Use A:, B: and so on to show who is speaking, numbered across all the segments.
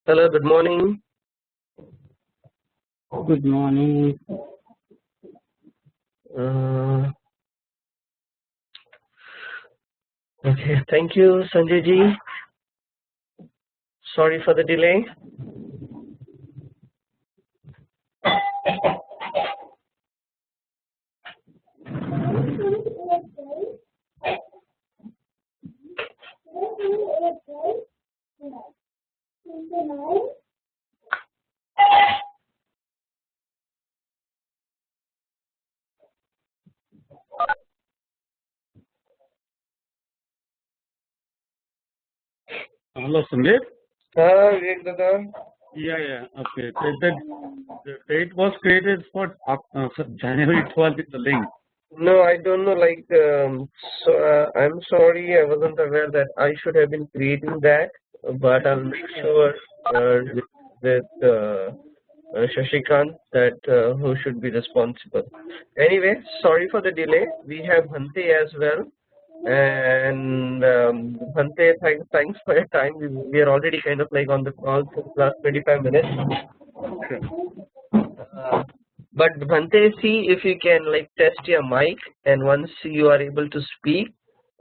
A: Hello, good morning.
B: Good morning.
A: Uh, okay, thank you, Sanjay ji. Sorry for the delay.
B: Hello, Sandeep.
A: Vivek Dada.
B: Yeah. Okay. The date was created for January 12th in the link.
A: No, I don't know. I'm sorry, I wasn't aware that I should have been creating that, but I'll make sure with Shashikant that who should be responsible. Anyway, sorry for the delay. We have Bhante as well. And Bhante, thanks for your time. We are already kind of like on the call since last 25 minutes. But Bhante, see if you can like test your mic, and once you are able to speak,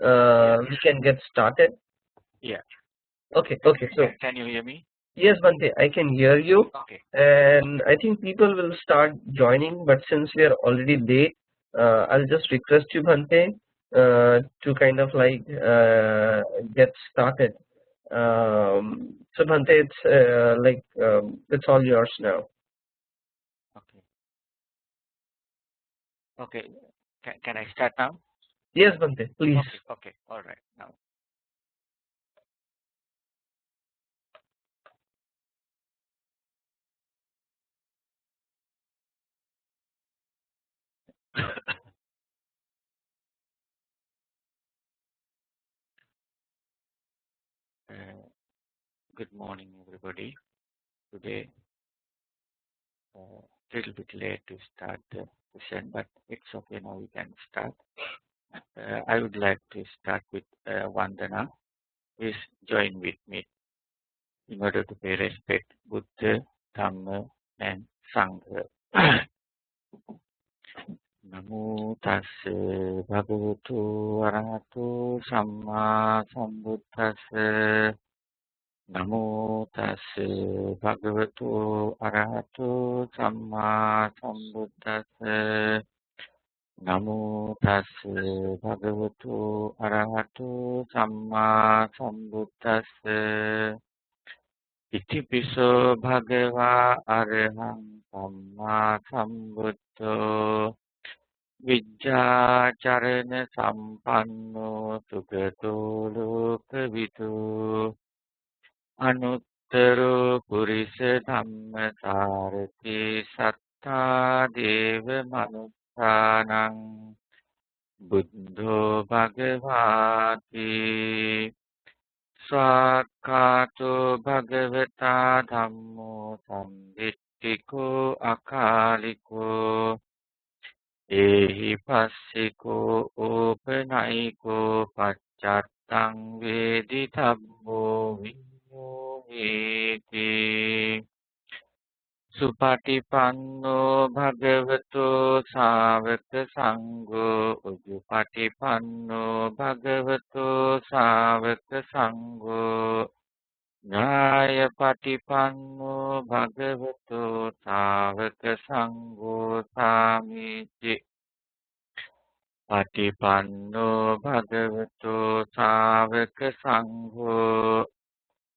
A: we can get started.
C: Yeah.
A: Okay. So
C: Can you hear me?
A: yes, Bhante, I can hear you,
C: Okay.
A: and I think people will start joining. But since we are already late, I'll just request you, Bhante, to kind of like get started. So Bhante, it's all yours now.
C: Okay. Okay. Can I start now?
A: Yes, Bhante, please.
C: Okay. All right. Now. Good morning, everybody. Today, little bit late to start the session, but it's okay now. We can start. I would like to start with Vandana. Please join with me in order to pay respect Buddha, Dhamma, and Sangha. Namo tassa bhagavato arahato samma sambuddhassa. Namo tassa bhagavato arahato samma sambuddhassa. Namo tassa bhagavato arahato samma sambuddhassa. Itipiso bhagava arahang samma sambuddho. Vijjācarana sampanno sugato lokavidu anuttaro purisa dhamma sarati sattha deva manuttanang buddho bhagavati swakkato bhagavata dhammo samdittiko akaliko Ehi passiko openaiko paccatang veditabbo vinyohiti Supatipanno bhagavato savaka sangho Ujupatipanno bhagavato savaka sangho Nyaya patipanno bhagavato savaka sangho samiti Patipanno bhagavato savaka sangho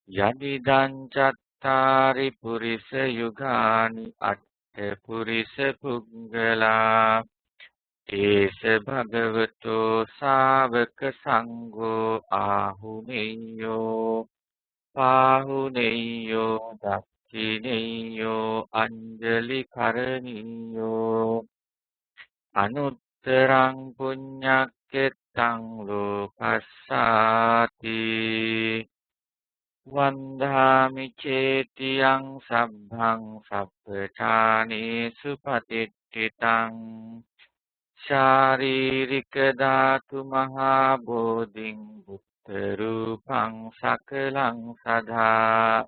C: Yadidan cattari purisa yugani atte purisa punggala Esa bhagavato savaka sangho ahuneyo Pahuneyo dakkineyo anjali karaniyo Anutterang punyaketang lokassati Vandhami cetiyang sabbhang sabbacani supatittitang Sharirika dhatu mahabodhing buddha rupang sakalang sadha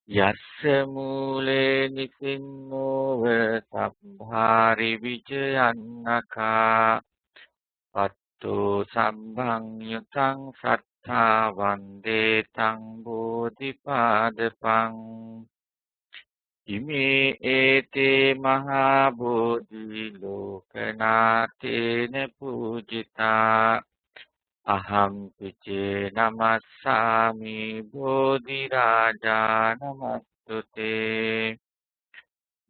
C: Yassa mule nisinnowa sabbhari vijayannaka patto sabbang yutang sattha vande tang bodhipadapang ime ete mahabodhi lokanatena pujita aham pice namassami bodhiraja namastute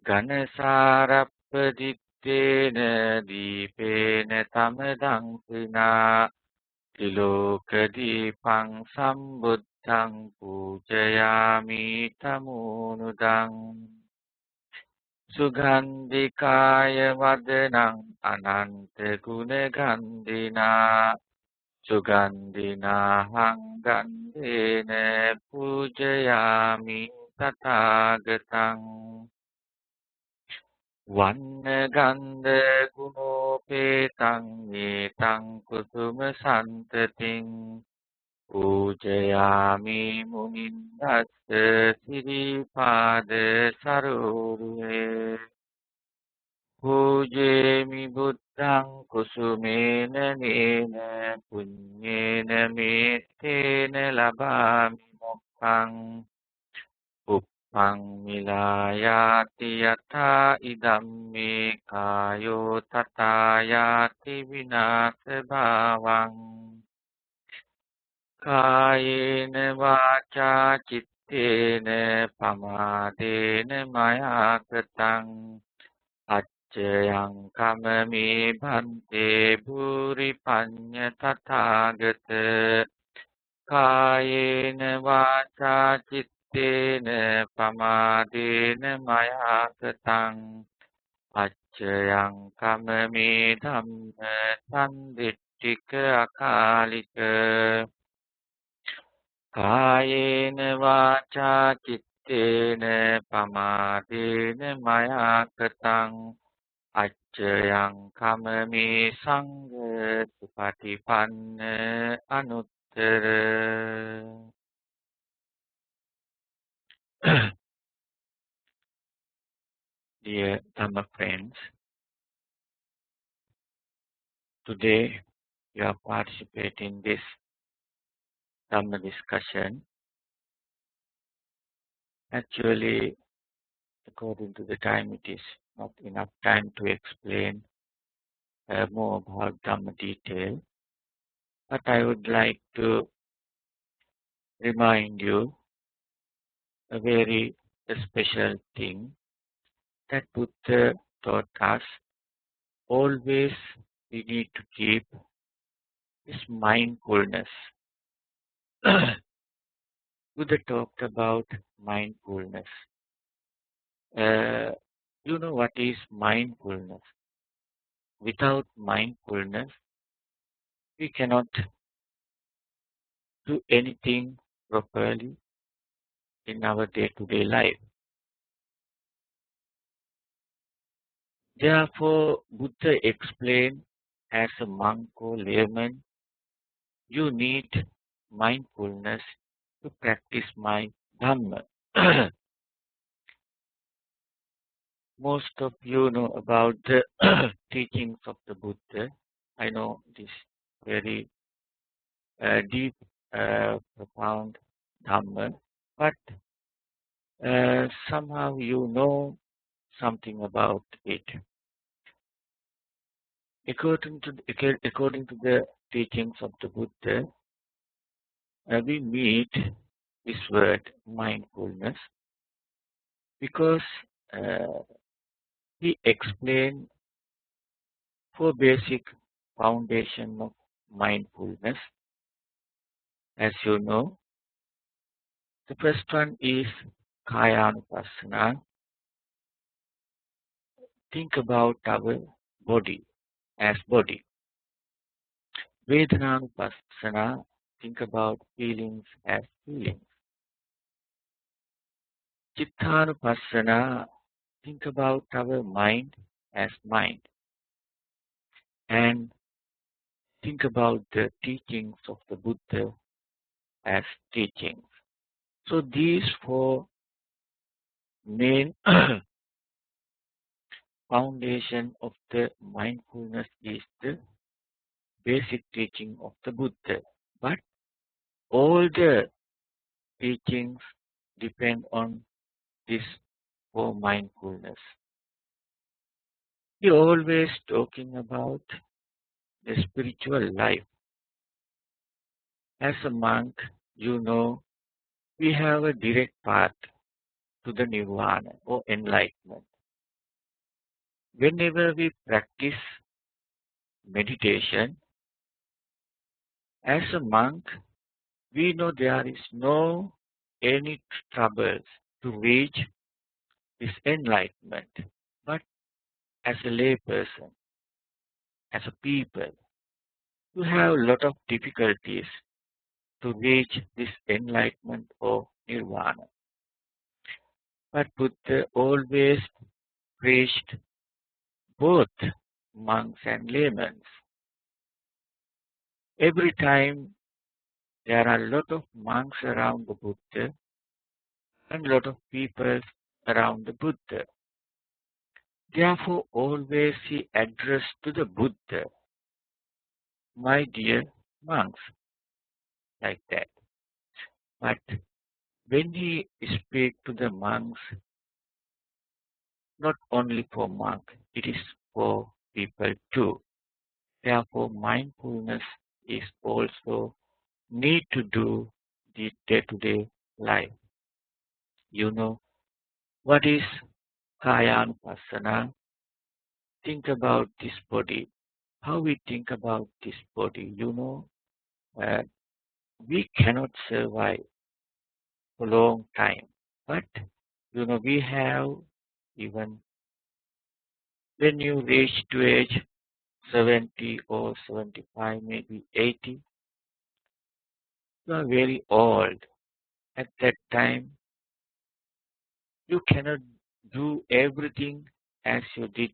C: ganasarappaditena dipena tamadang pina tilokadipang sambuddhang pujayami tamunudang sugandhikaya vadanang ananta gunagandhina sugandhina hangandhena pujayami tathāgatang vannagandha gunopetang etang kusuma santating pujayami munindassa siripada saroruhe pujayami buddhang kusumena nena punyena mettena labami mokkhaṃ uppang milayati yatha idam me kāyo tatā yati vināsa bhavaṃ kāyena vācā cittena pamādena maya kritaṃ accayaṃ kamami bhante bhuri pañña tathāgata kāyena vācā cittena pamādena maya kritaṃ accayaṃ kamami dhamma sandittika akālika kāyena vācā cittena pamādena maya kritaṃ accayaṃ kamami sangha supatipanna anuttara. Dear Dhamma friends, today you are participating in this Dhamma discussion. Actually, according to the time, it is not enough time to explain more about Dhamma detail. But I would like to remind you a very special thing that Buddha taught us. Always we need to keep this mindfulness. Buddha talked about mindfulness. You know what is mindfulness? Without mindfulness, we cannot do anything properly in our day-to-day life. Therefore, Buddha explained as a monk or layman, you need mindfulness to practice my Dhamma. Most of you know about the teachings of the Buddha. I know this very deep, profound Dhamma, but somehow you know something about it. According to the teachings of the Buddha, we meet this word mindfulness because he explained four basic foundation of mindfulness. As you know, the first one is Kayanupassana. Think about our body as body. Vedananupassana. Think about feelings as feelings. Chittanupassana. Think about our mind as mind. And think about the teachings of the Buddha as teachings. So these four main foundation of the mindfulness is the basic teaching of the Buddha. But all the teachings depend on this for mindfulness. He always talking about the spiritual life. As a monk, we have a direct path to the nirvana or enlightenment. Whenever we practice meditation, as a monk, we know there is no any troubles to reach this enlightenment. But as a layperson, as a people, you have a lot of difficulties to reach this enlightenment or nirvana. But Buddha always preached both monks and laymen. Every time there are a lot of monks around the Buddha and a lot of people around the Buddha. Therefore, always he addressed to the Buddha, my dear monks, like that. But when he speak to the monks, not only for monks, it is for people too. Therefore, mindfulness is also need to do the day-to-day life. You know, what is Kayanupassana? Think about this body. How we think about this body, uh, we cannot survive for a long time. But, we have even when you reach to age 70 or 75, maybe 80, you are very old. At that time, you cannot do everything as you did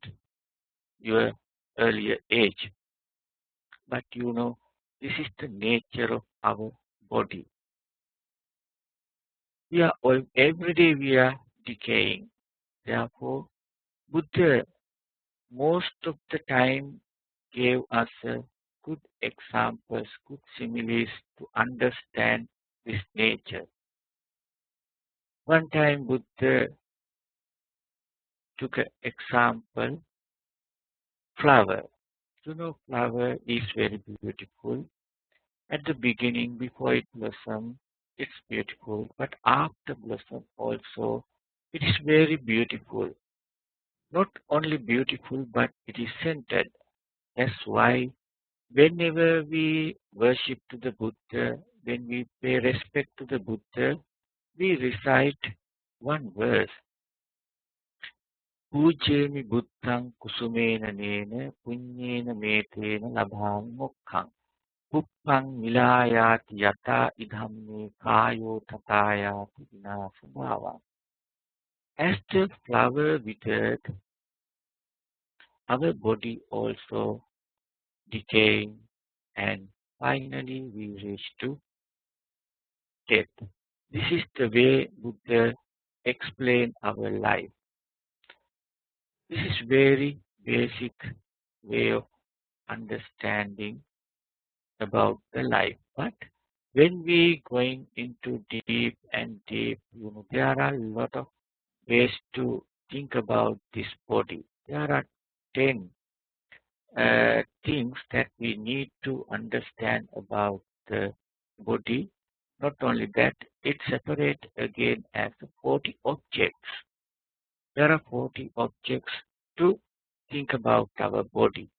C: your earlier age. But this is the nature of our body. Every day we are decaying. Therefore, Buddha most of the time gave us good examples, good similes to understand this nature. One time Buddha took an example, flower. Flower is very beautiful. At the beginning, before it blossoms, it's beautiful. But after blossom also, it is very beautiful. Not only beautiful, but it is scented. That's why whenever we worship to the Buddha, when we pay respect to the Buddha, we recite one verse. Pujemi buddhang kusumena nena punyena metena labhami mokkang. Puppang milayati yata idhamme kayo tatayati vinasabhava. As the flower withered, our body also decaying, and finally we reach to death. This is the way Buddha explained our life. This is very basic way of understanding about the life. But when we going into deep and deep, there are a lot of ways to think about this body. There are 10 things that we need to understand about the body. Not only that, it's separate again as 40 objects. There are 40 objects to think about our body.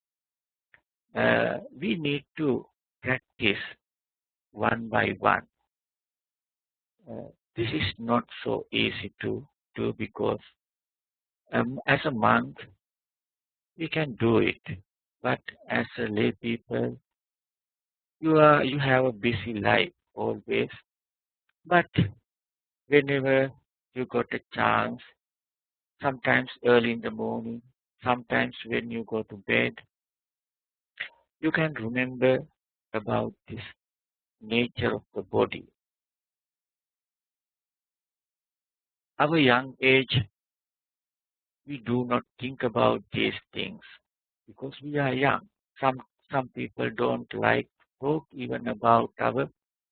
C: We need to practice one by one. This is not so easy to do because as a monk, we can do it. But as a lay people, you have a busy life always. But whenever you got a chance, sometimes early in the morning, sometimes when you go to bed, you can remember about this nature of the body. our young age, we do not think about these things because we are young. Some people don't like to talk even about our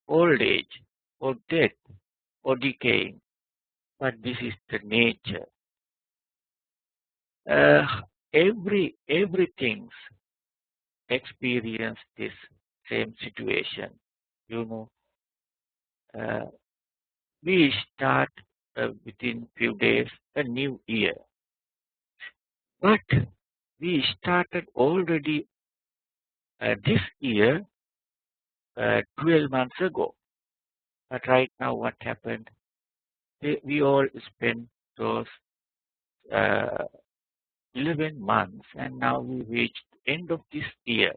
C: old age or death or decaying, but this is the nature. Everything experience this same situation. You know, uh, we start within few days a new year, but we started already this year 12 months ago. But right now, what happened? We all spent those uh, 11 months, and now we reached end of this year.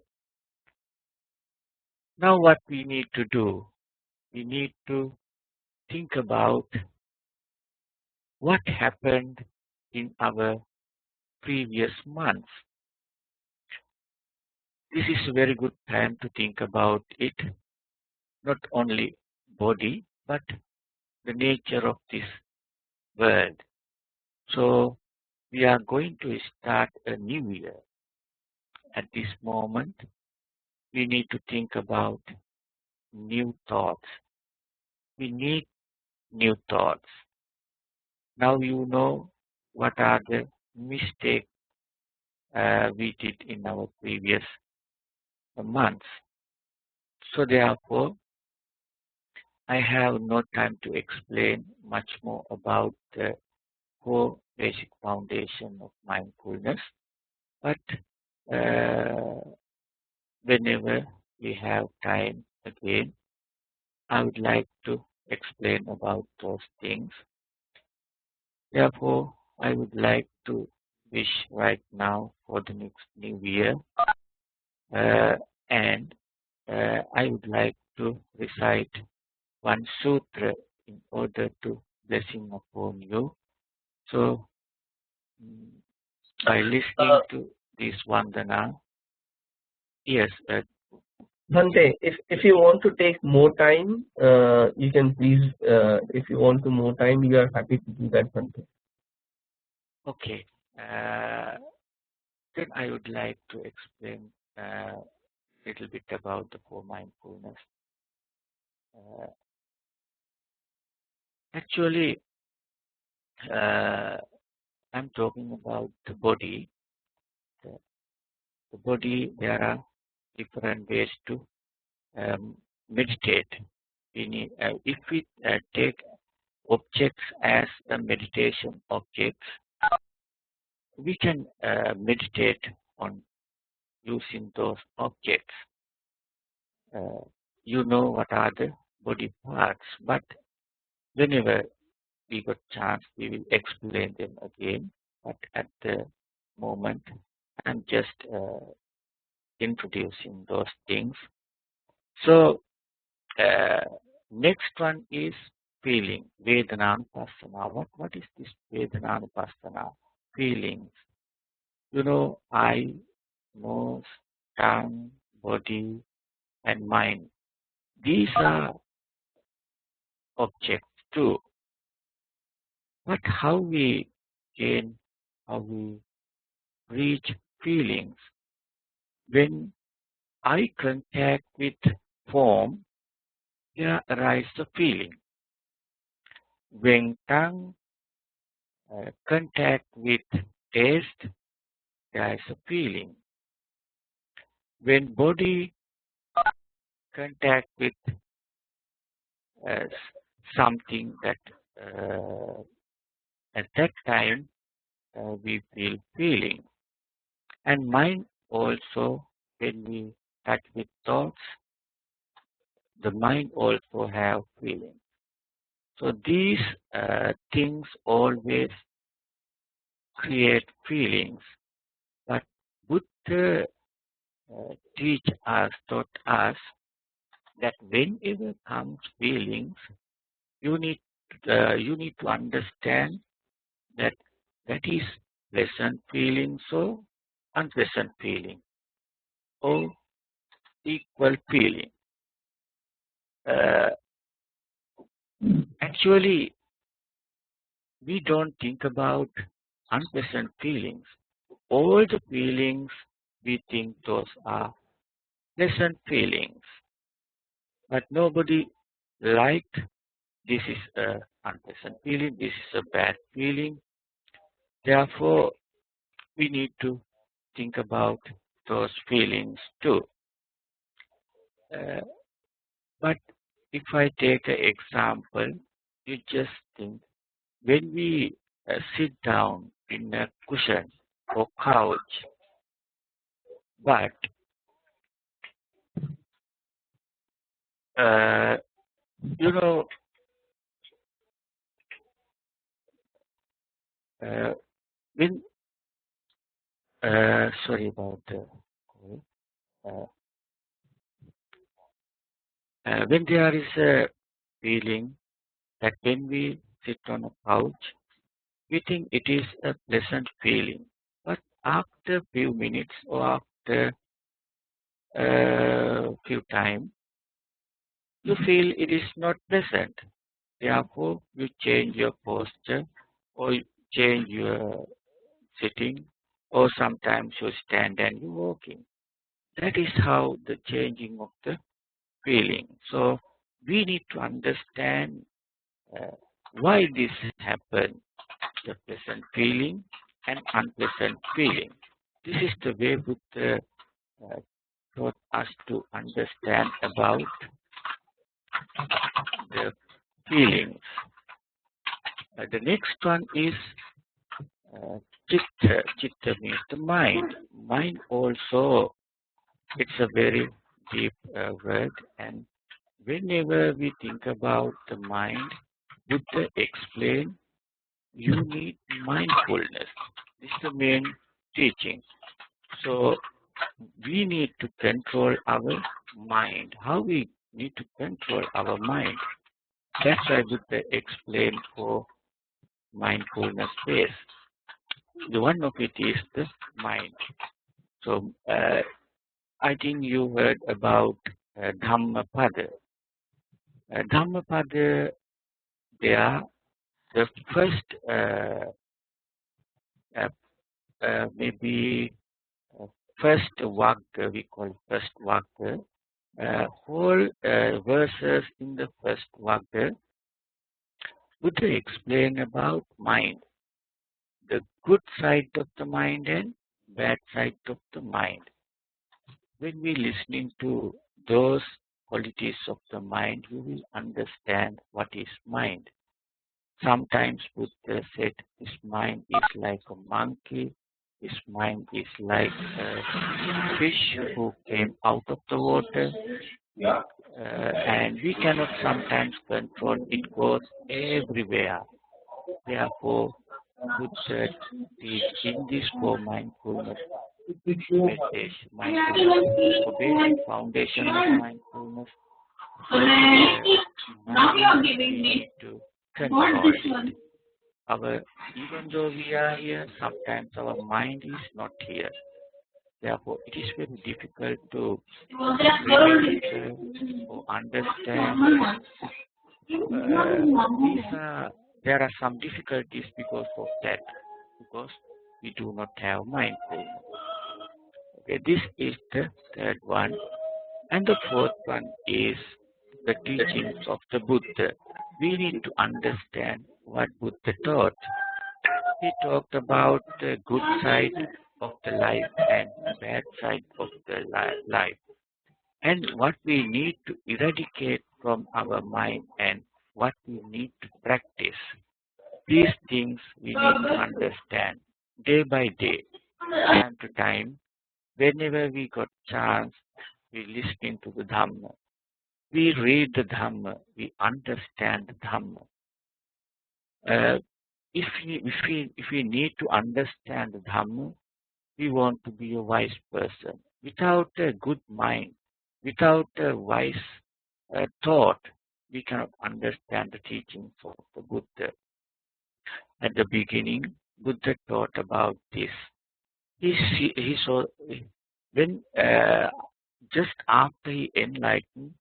C: Now, what we need to do? We need to think about what happened in our previous months. This is a very good time to think about it, not only body, but the nature of this world. So we are going to start a new year. At this moment, we need to think about new thoughts. We need new thoughts. Now you know what are the mistakes we did in our previous months. So therefore, I have no time to explain much more about the four basic foundation of mindfulness. But uh, whenever we have time again, I would like to explain about those things. Therefore, I would like to wish right now for the next new year, and I would like to recite one sutra in order to blessing upon you. So, mm, by listening to this Vandana, yes,
A: Bhante, if you want to take more time, you can please, if you want to more time, you are happy to do that, Bhante.
C: okay. Then I would like to explain a little bit about the core mindfulness. Actually, I'm talking about the body. The body, there are different ways to meditate. If we take objects as a meditation objects, we can meditate on using those objects. You know what are the body parts, but whenever we got chance, we will explain them again. But at the moment, I'm just introducing those things. So next one is feeling, Vedananupassana. What is this Vedananupassana? Feelings. You know, eye, nose, tongue, body, and mind. These are objects too. But how we reach feelings? When eye contact with form, there arises a feeling. When tongue contact with taste, there is a feeling. When body contact with uh, something that at that time we feel feeling. And mind also, when we touch with thoughts, the mind also have feeling. So these things always create feelings. But Buddha taught us that whenever comes feelings, you need to understand that that is pleasant feeling, so unpleasant feeling, or equal feeling. Actually, we don't think about unpleasant feelings. All the feelings we think those are pleasant feelings, but nobody liked this is a unpleasant feeling, this is a bad feeling. Therefore, we need to think about those feelings too. Uh, but if I take an example, you just think when we sit down in a cushion or couch, but uh, you know, uh, when sorry about the uh, when there is a feeling that when we sit on a couch, we think it is a pleasant feeling, but after few minutes or after few time, you feel it is not pleasant. Therefore, you change your posture or you change your sitting or sometimes you stand and you walking. That is how the changing of the feeling. So we need to understand uh, why this happen, the pleasant feeling and unpleasant feeling. This is the way Buddha taught us to understand about the feelings. The next one is chitta. Chitta means the mind. Mind also, it's a very deep word, and whenever we think about the mind, Buddha explained you need mindfulness. This is the main teaching. So we need to control our mind. How we need to control our mind? That's why Buddha explained for mindfulness base. The one of it is the mind. So I think you heard about Dhammapada. Dhammapada, they are the first, uh, maybe first Vagga, we call first Vagga. Whole verses in the first Vagga, Buddha explain about mind, the good side of the mind and bad side of the mind. When we listening to those qualities of the mind, we will understand what is mind. Sometimes Buddha said his mind is like a monkey, his mind is like a fish who came out of the water, and we cannot sometimes control, it goes everywhere. Therefore, Buddha teach in this for mindfulness meditation, mindfulness, the basic foundation of mindfulness, mind we need to control it. Even though we are here, sometimes our mind is not here. Therefore, it is very difficult to remember or understand. There are some difficulties because of that, because we do not have mindfulness. Okay, this is the third one. And the fourth one is the teachings of the Buddha. We need to understand what Buddha taught. He talked about the good side of the life and bad side of the life, and what we need to eradicate from our mind and what we need to practice. These things we need to understand day by day, time to time. Whenever we got chance, we listening to the Dhamma. We read the Dhamma. We understand the Dhamma. If we need to understand the Dhamma, we want to be a wise person. Without a good mind, without a wise thought, we cannot understand the teachings of the Buddha. At the beginning, Buddha taught about this. He saw when just after he enlightened,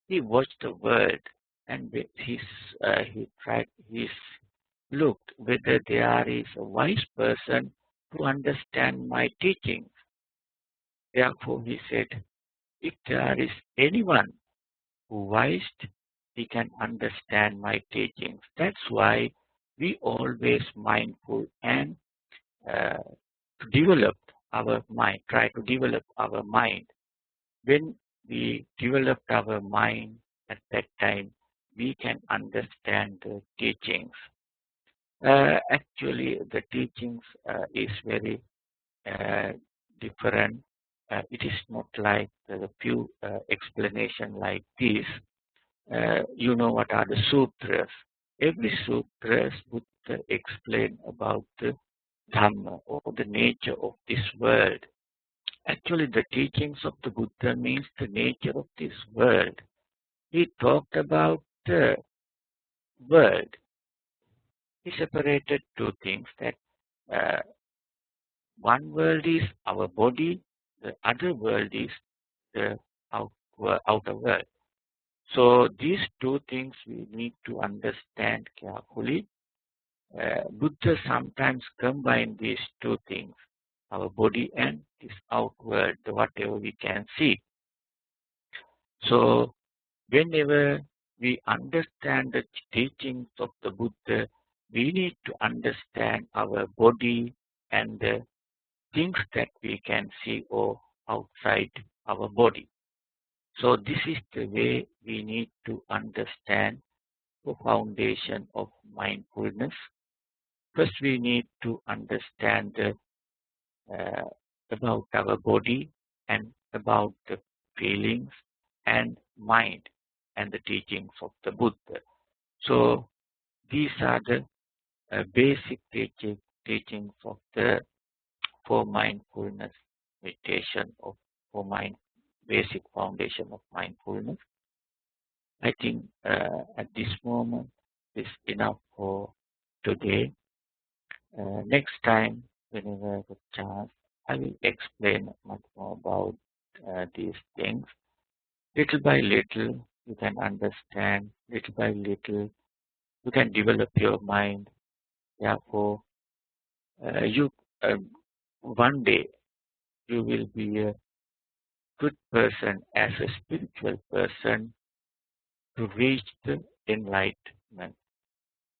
C: he watched the world and he tried looked whether there is a wise person to understand my teachings. Therefore he said, if there is anyone who wise, he can understand my teachings. That's why we always mindful and uh, to develop our mind, try to develop our mind. When we developed our mind at that time, we can understand the teachings. Actually, the teachings is very uh, different. It is not like the few explanation like this. You know what are the sutras? Every sutras would explain about the Dhamma or the nature of this world. Actually, the teachings of the Buddha means the nature of this world. He talked about the world. He separated two things that uh, one world is our body, the other world is the outer world. So these two things we need to understand carefully. Buddha sometimes combine these two things, our body and this outward, whatever we can see. So whenever we understand the teachings of the Buddha, we need to understand our body and the things that we can see or outside our body. So this is the way we need to understand the foundation of mindfulness. First, we need to understand uh, about our body and about the feelings and mind and the teachings of the Buddha. So these are the basic teachings of the for mindfulness meditation of for mind basic foundation of mindfulness. I think at this moment is enough for today. Next time, whenever I have a chance, I will explain much more about these things. Little by little, you can understand. Little by little, you can develop your mind. Therefore, you one day you will be a good person as a spiritual person to reach the enlightenment.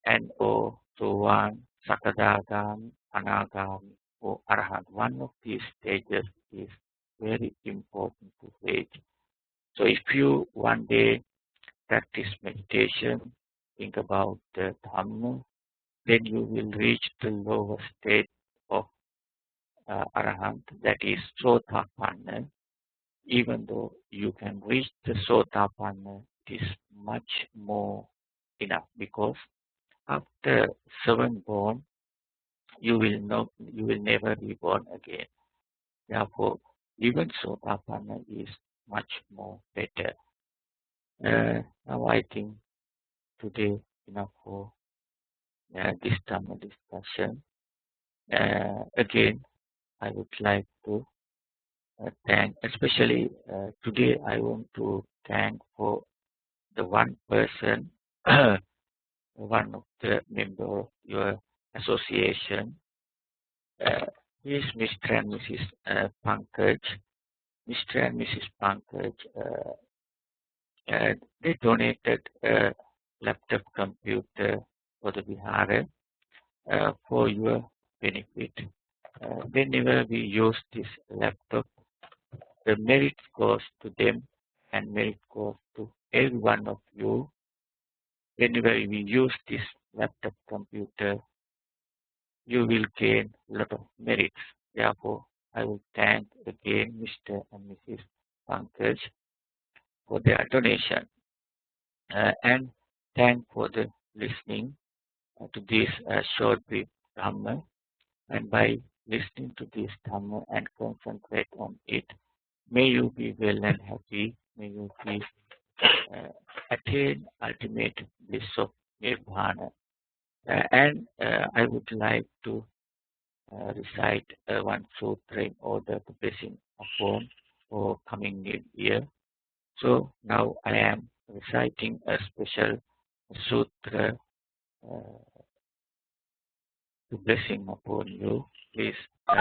C: And or Sovan, Sakadagami, Anagami, or Arhat. One of these stages is very important to reach. So if you one day practice meditation, think about the Dhamma, then you will reach the lower state of Arahant, that is Sotapanna. Even though you can reach the Sotapanna, it is much more enough because after 7 born, you will never be born again. Therefore, even Sotapanna is much more better. Now I think today enough for this Dhamma discussion. Again, I would like to thank, especially today I want to thank for the one person, one of the member of your association. Is Mr. and Mrs. Pankaj. Mr. and Mrs. Pankaj, they donated a laptop computer for the Vihara for your benefit. Whenever we use this laptop, the merit goes to them and merit goes to every one of you. Whenever we use this laptop computer, you will gain a lot of merits. Therefore, I will thank again Mr. and Mrs. Pankaj for their donation and thank for the listening to this short brief Dhamma. And by listening to this Dhamma and concentrate on it, may you be well and happy. May you be attain ultimate bliss of Nirvana. And I would like to recite one sutra in order to blessing upon for coming new year. So now I am reciting a special sutra blessing upon you. Please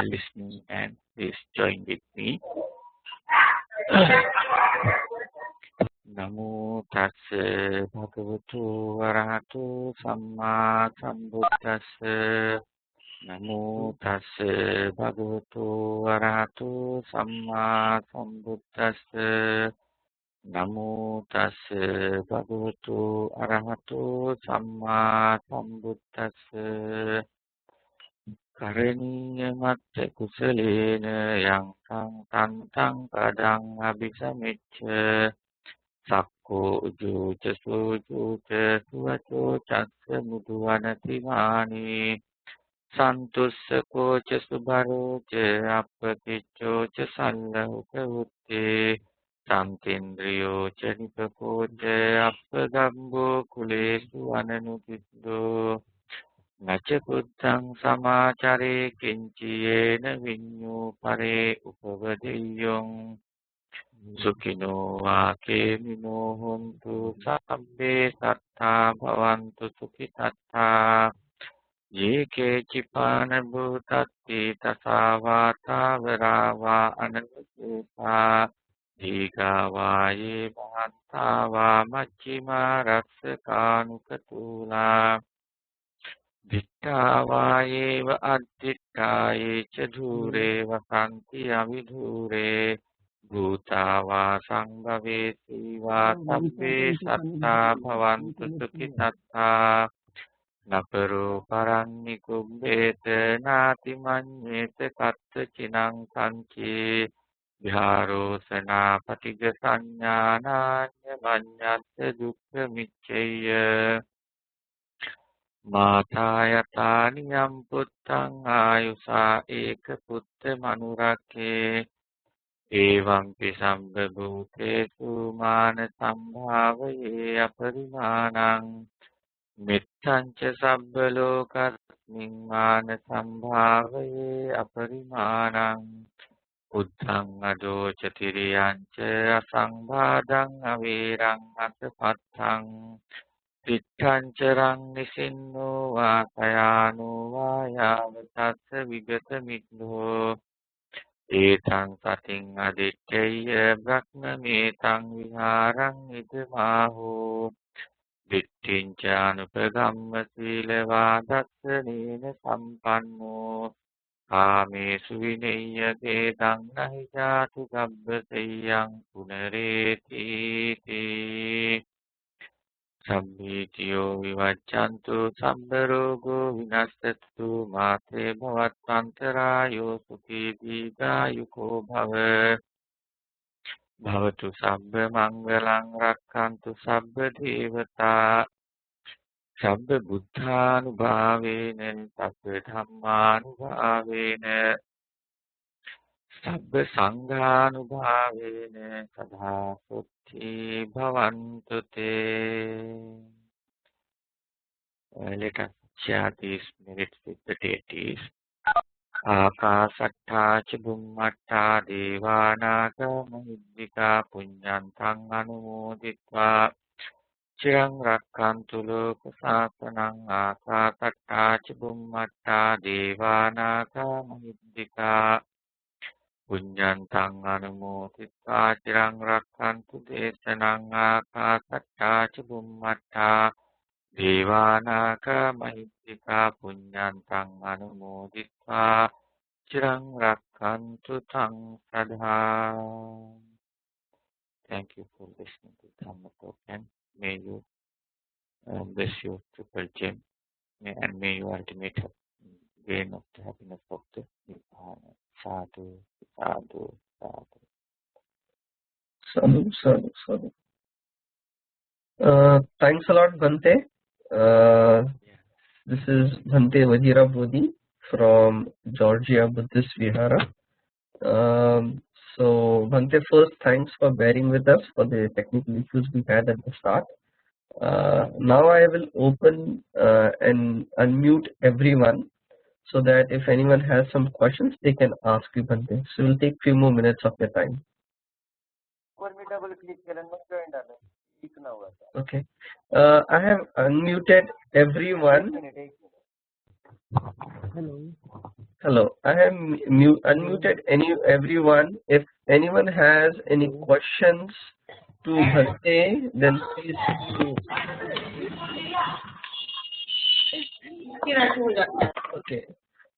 C: listen and please join with me. Namo tassa bhagavato arahato samma sambuddhassa. Namo tassa bhagavato arahato samma sambuddhassa. Namo tassa bhagavato arahato samma sambuddhassa. Karaniya matta kusalena yang tang padang abhisamicca. Sakko ujuca sujuca suvaco cassa muduvanati santussako ca subaro ca appakicco ca sallahuka utte santindriyo ca nipako ca appagambo kulesu ananutisdo naca buddhang samacare kinciyena vinyu pare upavadiyong Sukino wake mino hontu sabbe satta bhavantu sukitatta yeke cipana bhutatti tasavata varava anavasita digava ye mahantava machima raksakanukatura dittava yeva additta ye chadhure vasanti avidhure Bhutava sambhavesi va sabbe satta bhavantu sukitatta naparo paranni kubbete nati manyete katta cinang sanchi viharo sana patiga sanyānānya manyatte dukkha micceya mātāyata niyam puttang ayusa eka putte manurakke Evaṁpi sambha bhutesu mana sambhavaye aparimanang Mittanca sabba lokasmin mana sambhavaye aparimanang Uddhaṁ adoca tiriyanca asambhādhaṁ avirang asapatthaṁ Titthaṁca raṁ nisinno vāsayāno vāyāvatassa vigata middho Etang sating aditteya brahmametang viharang idamaho dittinca anupagamma sīlava dassanena sampanno kāmesu vinayya vedang nahi jātu gabbaseyang punareti Sabbitiyo vivaccantu sabbarogo vinasatu mate bhavatantarayo sukhi dīgāyuko bhavatu sabba mangalang rakkantu sabba devata sabba buddhānubhāvena sabba dhammānubhāvena sabba sanghānubhāvena sadhā sutti bhavantu te. Let us share these merits with the deities. Ākāsattā ca bhummattā devānāga mahiddhikā puññantang anumoditvā cirang rakkantu loka sāsanang ākāsattā ca bhummattā devānāga mahiddhikā puññantang anumoditvā cirang rakkantu desanang ākāsattā ca bhummattā Devānāka mahiddhikā puññantang anumoditvā cirang rakkantu tang sadhā. Thank you for listening to Dhamma Talk and may you bless your triple gem and may you ultimate gain of the happiness of the Nibbana. Sadhu, sadhu, sadhu.
A: Sadhu, sadhu, sadhu. Thanks a lot, Bhante. This is Bhante Vihara Bodhi from Georgia Buddhist Vihara. So Bhante, first thanks for bearing with us for the technical issues we had at the start. Now I will open and unmute everyone so that if anyone has some questions they can ask you, Bhante. So we'll take few more minutes of your time. Okay. I have unmuted everyone.
B: Hello.
A: Hello. I have unmuted everyone. If anyone has any questions to Bhante, then please. Okay.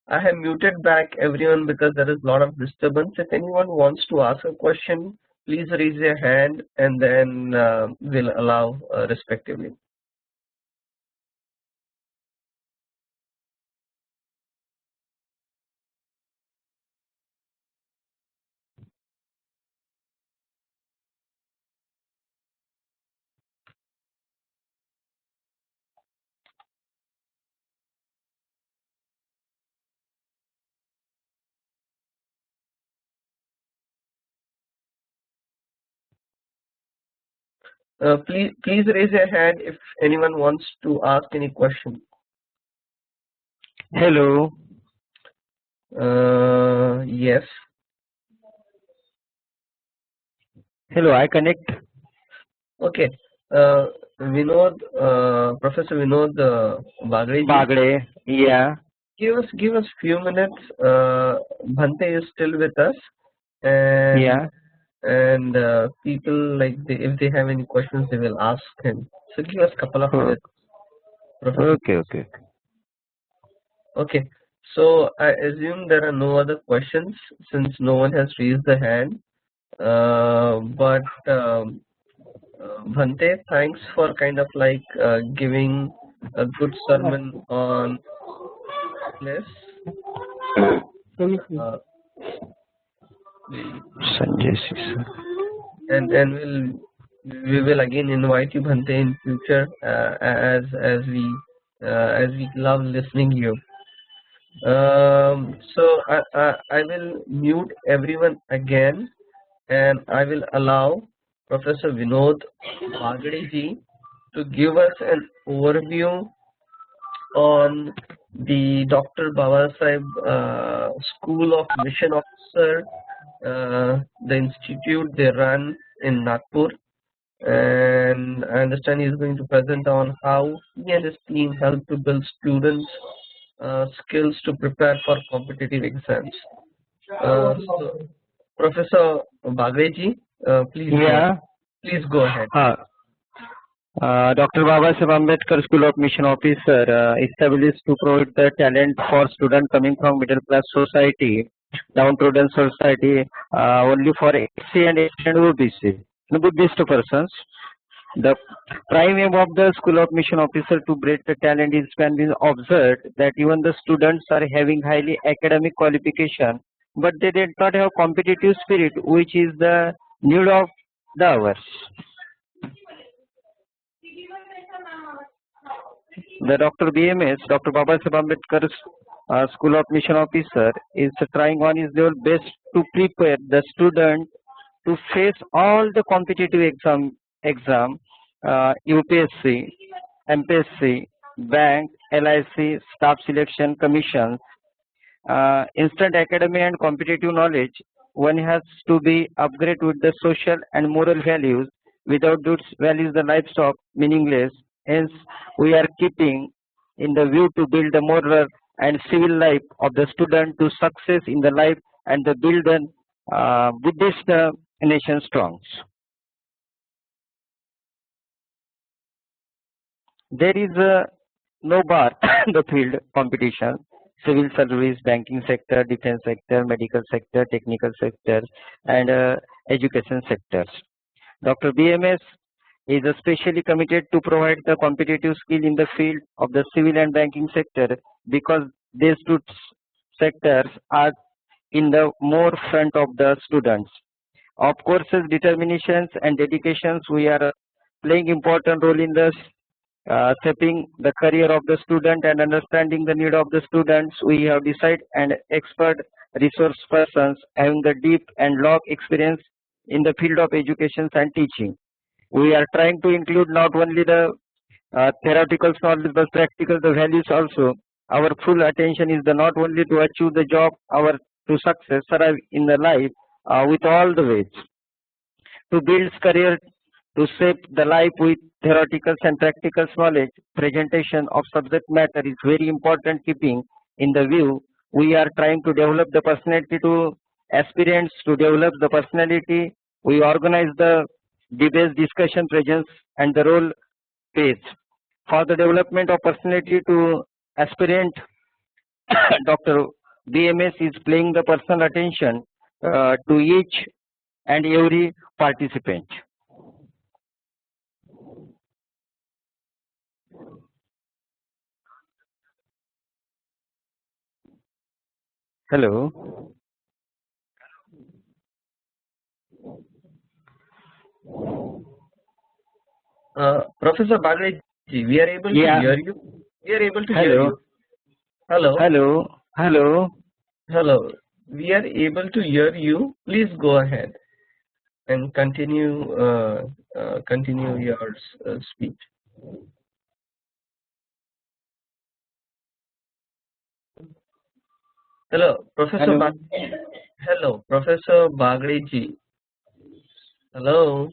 A: I have muted back everyone because there is a lot of disturbance. If anyone wants to ask a question, please raise your hand and then we'll allow respectively. Please raise your hand if anyone wants to ask any question.
D: Hello.
A: Yes.
D: Hello, I connect.
A: Okay. Vinod, Professor Vinod Bagre.
D: Bagre. Yeah.
A: Give us few minutes. Bhante is still with us, and
D: Yeah.
A: and people if they have any questions, they will ask him. So give us a couple of minutes, Professor.
D: Okay.
A: Okay. So I assume there are no other questions since no one has raised the hand. But Bhante, thanks for kind of giving a good sermon on this.
D: Sanjay sir.
A: And we will again invite you, Bhante, in future as we love listening you. So I will mute everyone again, and I will allow Professor Vinod Bagre ji to give us an overview on the Dr. Babasaheb School of Mission Officer, the institute they run in Nagpur, and I understand he is going to present on how he and his team help to build students' skills to prepare for competitive exams. So, Professor Bagreji, please go ahead.
D: Dr. Babasaheb Ambedkar School of Mission Officer established to provide the talent for students coming from middle class society, downtrodden society, only for SC and OBC, Buddhist persons. The prime aim of the School of Mission Officer to breed the talent is can be observed that even the students are having highly academic qualification, but they did not have competitive spirit, which is the need of the hours. The Dr. BMS, Dr. Babasaheb Ambedkar School of Mission Officer is trying on his level best to prepare the student to face all the competitive exam, UPSC, MPSC, bank, LIC, staff selection commissions, instant academic and competitive knowledge. One has to be upgraded with the social and moral values. Without those values, the livestock meaningless. Hence, we are keeping in the view to build the moral and civil life of the student to success in the life and the build an Buddhist nation strong. There is no bar in the field competition. Civil service, banking sector, defense sector, medical sector, technical sector, and education sectors. Dr. BMS is especially committed to provide the competitive skill in the field of the civil and banking sector because these two sectors are in the more front of the students. Of course, determinations and dedications, we are playing important role in the shaping the career of the student and understanding the need of the students. We have decided and expert resource persons having the deep and long experience in the field of education and teaching. We are trying to include not only the theoretical knowledge but practical the values also. Our full attention is the not only to achieve the job, our to success, arrive in the life with all the ways. To build career, to shape the life with theoretical and practical knowledge, presentation of subject matter is very important keeping in the view we are trying to develop the personality to aspirants to develop the personality. We organize the debate, discussion, presence, and the role plays. For the development of personality to aspirant, Dr. BMS is paying the personal attention to each and every participant. Hello.
A: Professor Bagre, we are able to hear you. We are able to hear you. Hello.
D: Hello. Hello.
A: Hello. We are able to hear you. Please go ahead and continue your speech. Hello, Professor. Hello, Professor Bagre ji. Hello.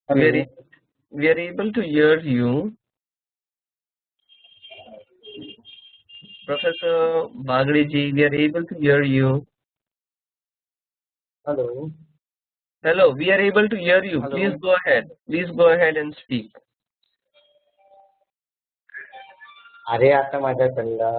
D: Hello.
A: We are able to hear you. Professor Bagre ji, we are able to hear you.
D: Hello.
A: Hello, we are able to hear you.
D: Hello.
A: Please go ahead. Please go ahead and speak.
D: अरे आता माझ्याकडला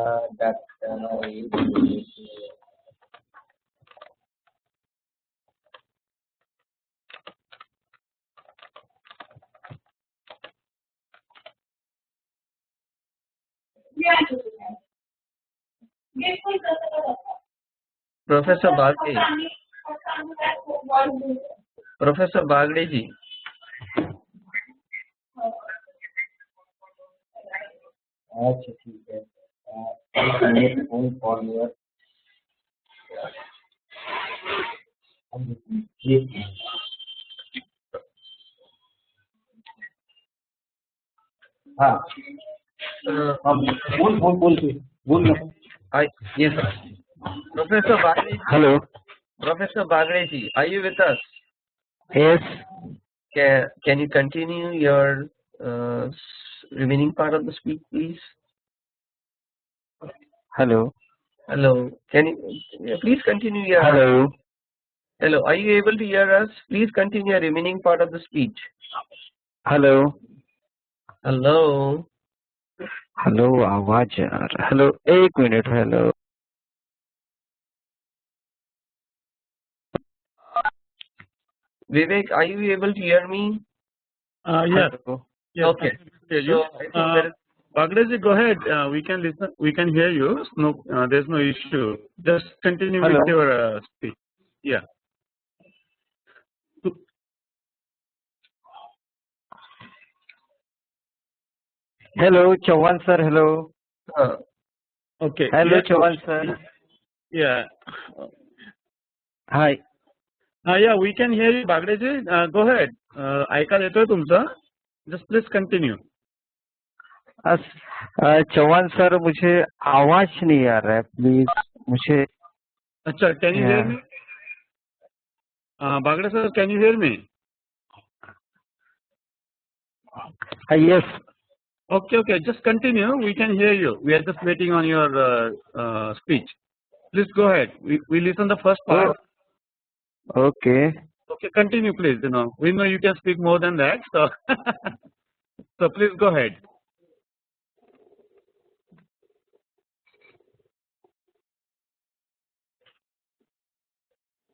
A: Professor Bagre. Professor Bagre ji.
D: अच्छा ठीक है phone call हाँ बोल
A: Yes, Professor Bagre ji.
D: Hello.
A: Professor Bagre ji, are you with us?
D: Yes.
A: Can you continue your remaining part of the speech, please?
D: Hello.
A: Hello. Can you please continue your?
D: Hello.
A: Hello. Are you able to hear us? Please continue your remaining part of the speech.
D: Hello.
A: Hello.
D: Hello आवाज आ रहा hello एक minute hello
A: Vivek, are you able to hear me?
B: Yes. Yes.
A: Okay. So I think there is.
B: Bagreji, go ahead. We can listen. We can hear you. No, there's no issue. Just continue
D: Hello.
B: with your speech. Yeah.
D: Hello, Chauhan sir. Hello.
B: Okay.
D: Hello,
B: Yeah.
D: Chauhan sir.
B: Yeah.
D: Hi.
B: Yeah, we can hear you, Bagreji. Go ahead. ऐका येतोय तुमचा. Just please continue.
D: Chauhan sir मुझे आवाज नहीं आ रहा है please मुझे
B: अच्छा, can you hear me? Bagre sir, can you hear me?
D: Yes.
B: Okay, just continue. We can hear you. We are just waiting on your speech. Please go ahead. We listen the first part.
D: Okay.
B: Okay, continue please. We know you can speak more than that, so so please go ahead.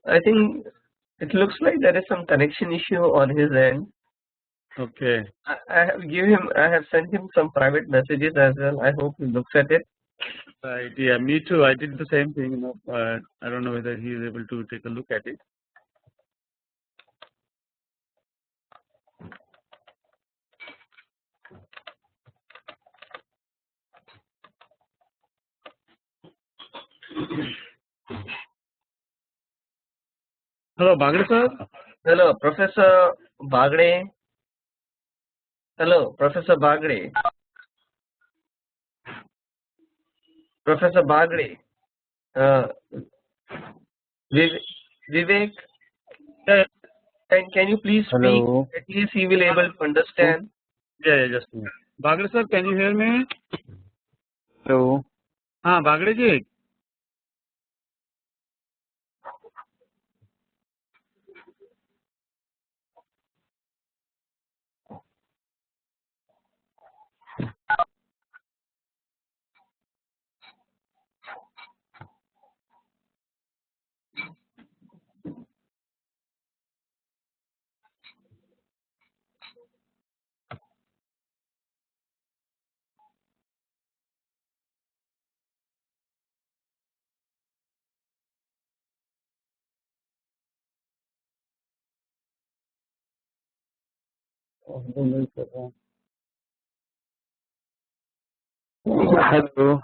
A: I think it looks like there is some connection issue on his end.
B: Okay.
A: I have sent him some private messages as well. I hope he looks at it.
B: Right. Yeah, me too. I did the same thing. I don't know whether he is able to take a look at it. Hello, Bagre sir.
A: Hello, Professor Bagre. Hello, Professor Bagre. Professor Bagre. Vivek, can you please speak?
D: Hello.
A: At least he will able to understand.
B: Yeah, just a minute. Bagre sir, can you hear me?
D: Hello.
B: हाँ बागड़े जी.
D: Hello.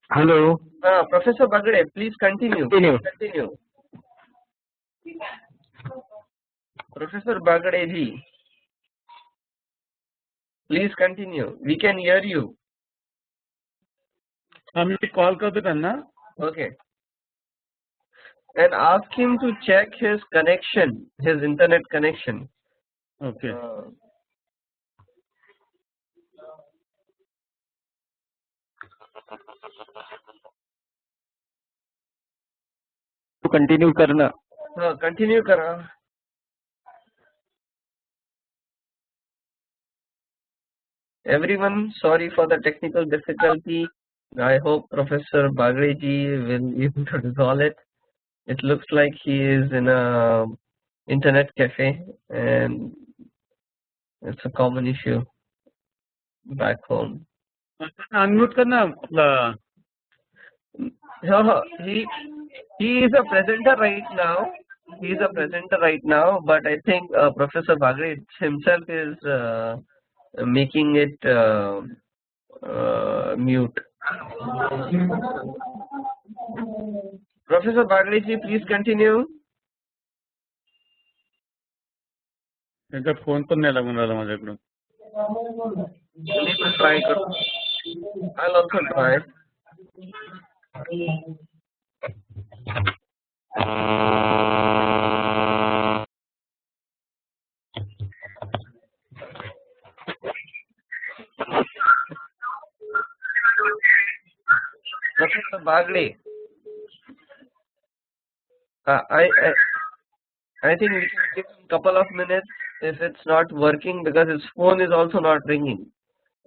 D: Hello.
A: Professor Bagade, please continue.
D: Continue.
A: Continue. Professor Bagade ji, please continue. We can hear you.
B: हम ये call करते थे ना.
A: Okay. And ask him to check his connection, his internet connection.
B: Okay.
D: To continue करना.
A: Continue करा. Everyone, sorry for the technical difficulty. I hope Professor Bagre ji will be able to resolve it. It looks like he is in a internet cafe and it's a common issue back home.
B: Unmute करना.
A: He is a presenter right now. He is a presenter right now, but I think Professor Bagre himself is making it mute. Professor Bagre ji, please continue.
B: एकदा phone पण नाही लागून राहिला माझ्याकडून.
A: You need to try. I'll also try. Professor Bagre, I think we can give him a couple of minutes if it's not working because his phone is also not ringing.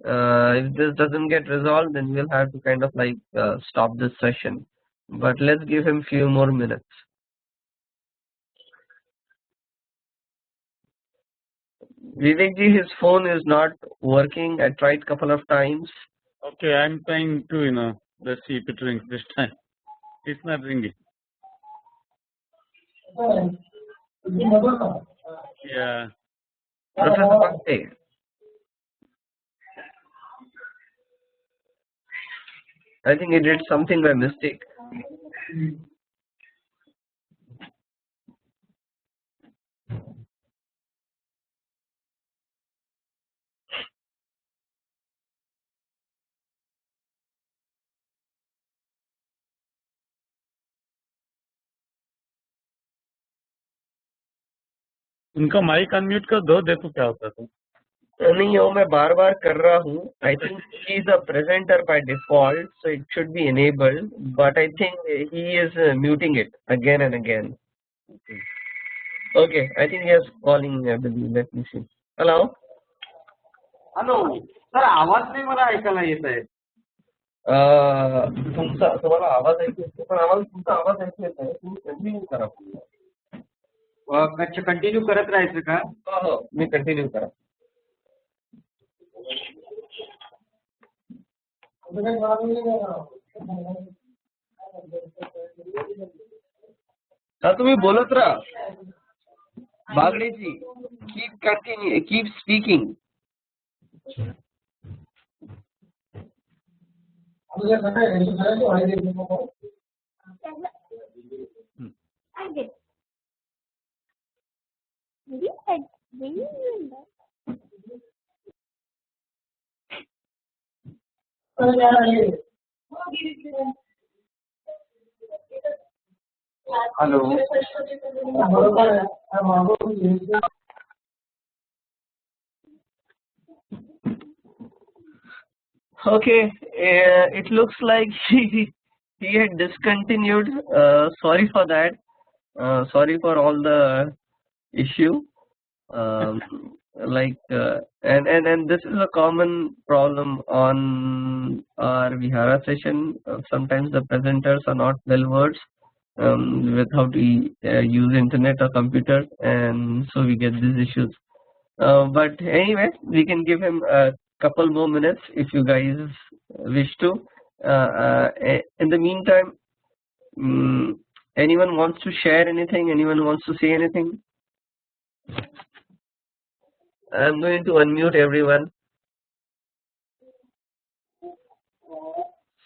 A: If this doesn't get resolved, then we'll have to kind of like stop this session. But let's give him few more minutes. Vivek ji, his phone is not working. I tried couple of times.
B: Okay, I'm trying to let's see if it rings this time. It's not ringing. Yeah.
A: Professor Bhante. I think he did something by mistake.
B: उनका mic unmute कर दो, देखो क्या होता है.
A: नहीं वो मैं बार बार कर रहा हूँ. I think he is a presenter by default, so it should be enabled. But I think he is muting it again and again. Okay, I think he is calling. I believe. Let me see. Hello.
E: Hello sir, आवाज नाही मला ऐकायला येत आहे.
A: तुम्हाला आवाज ऐकू येतो पण आम्हाला तुमचा आवाज ऐकू येत आहे. तुम्ही कंटिन्यू करा.
E: कंटिन्यू करत राहायचं का?
A: हो मी कंटिन्यू करा. हा तुम्ही बोलत राहा. Bagadeji, keep speaking.
E: Hello.
A: Okay, it looks like he had discontinued. Sorry for that. Sorry for all the issue. Um, and this is a common problem on our Vihara session. Sometimes the presenters are not well versed with how to use internet or computer, and so we get these issues. But anyway, we can give him a couple more minutes if you guys wish to. In the meantime, anyone wants to share anything? Anyone wants to say anything? I'm going to unmute everyone.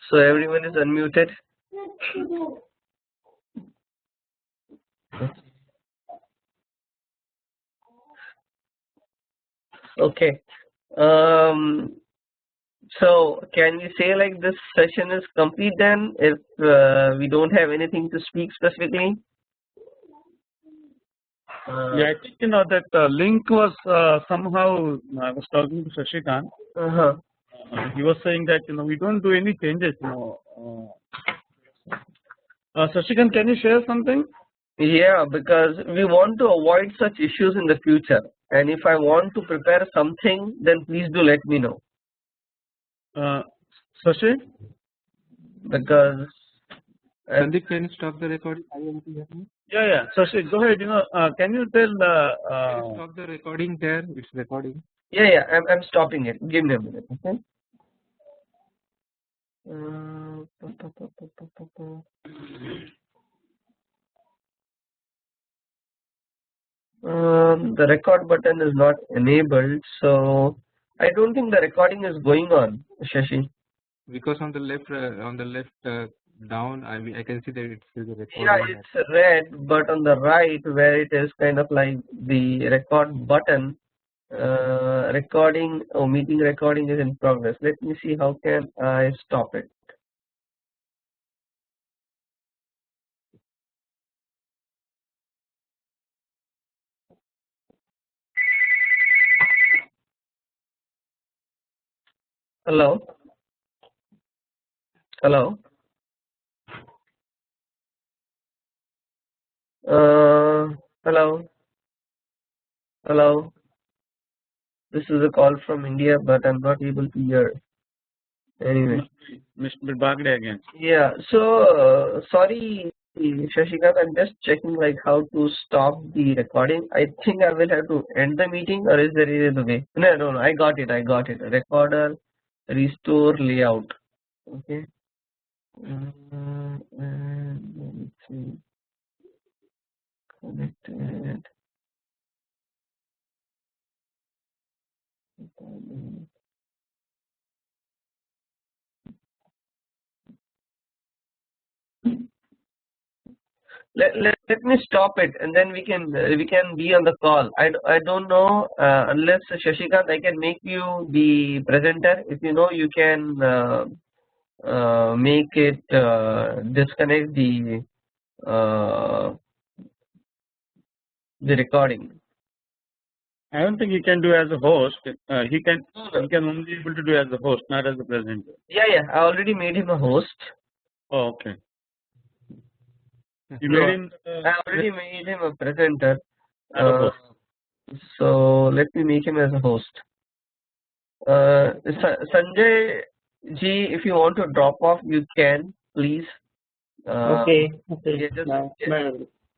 A: So everyone is unmuted. Okay. So can we say like this session is complete then if we don't have anything to speak specifically?
B: Yeah, I think that link was somehow. I was talking to Shashikant. He was saying that we don't do any changes. Shashikant, can you share something?
A: Yeah, because we want to avoid such issues in the future. And if I want to prepare something, then please do let me know.
B: Shashi?
A: Because
F: Sandeep, can you stop the recording?
B: Yeah. Shashi, go ahead. Can you tell?
F: Stop the recording there. It's recording.
A: Yeah. I'm stopping it. Give me a minute. Okay. The record button is not enabled, so I don't think the recording is going on, Shashi.
F: Because on the left down, I can see that it's the recording.
A: Yeah, it's red, but on the right, where it is kind of like the record button, meeting recording is in progress. Let me see how can I stop it. Hello. Hello. Hello. This is a call from India, but I'm not able to hear. Anyway.
B: Mr. Bagde again.
A: Yeah. So sorry, Shashikant. I'm just checking like how to stop the recording. I think I will have to end the meeting, or is there any other way? No. I got it. Recorder, restore layout. Okay. And let's see. Connected. Let me stop it, and then we can be on the call. I don't know unless Shashikant, I can make you the presenter. If you know, you can make it disconnect the recording.
B: I don't think he can do as a host. He can only able to do as a host, not as a presenter.
A: Yeah. I already made him a host.
B: Oh, okay. You
A: No,
B: made him.
A: I already made him a presenter.
B: As a host.
A: So let me make him as a host. Sanjay ji, if you want to drop off, you can please.
G: Okay.
A: Yeah,